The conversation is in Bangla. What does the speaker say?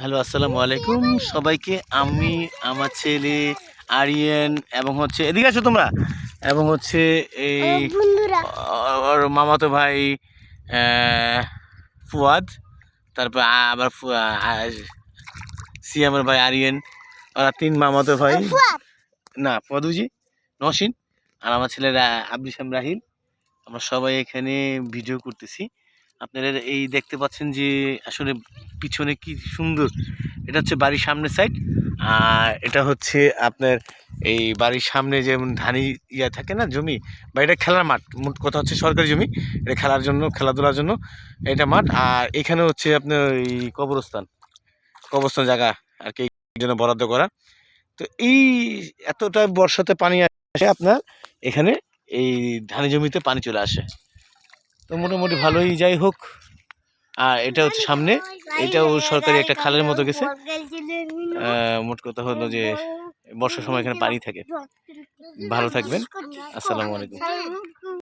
হ্যালো, আসসালামু আলাইকুম সবাইকে। আমি আমার ছেলে আরিয়ান এবং হচ্ছে এদিকে আসো তোমরা, এবং হচ্ছে এই ওর মামাতো ভাই ফুয়াদ, তারপর আবার সিয়ামের ভাই আরিয়ান, ওরা তিন মামাতো ভাই। না, ফুয়াদুজি, নসীন আর আমার ছেলেরা আব্দুল ইসলাম রাহিল। আমরা সবাই এখানে ভিডিও করতেছি। আপনারা এই দেখতে পাচ্ছেন যে আসলে পিছনে কি সুন্দর। এটা হচ্ছে বাড়ির সামনের সাইড, আর এটা হচ্ছে আপনার এই বাড়ির সামনে যেমন ধানি থাকে না জমি, বা এটা খেলার মাঠ। মোট কথা হচ্ছে সরকারি জমি, এটা খেলার জন্য, খেলাধুলার জন্য এটা মাঠ। আর এখানে হচ্ছে আপনার এই কবরস্থান জায়গা আর কি, এই জন্য বরাদ্দ করা। তো এই এতটা বর্ষাতে পানি আসে আপনার এখানে, এই ধানি জমিতে পানি চলে আসে। তো মোটামুটি ভালোই, যাই হোক। আর এটা হচ্ছে সামনে, এটাও সরকারি একটা খালের মতো গেছে। মোট কথা হলো যে বর্ষার সময় এখানে পানি থাকে। ভালো থাকবেন, আসসালামু আলাইকুম।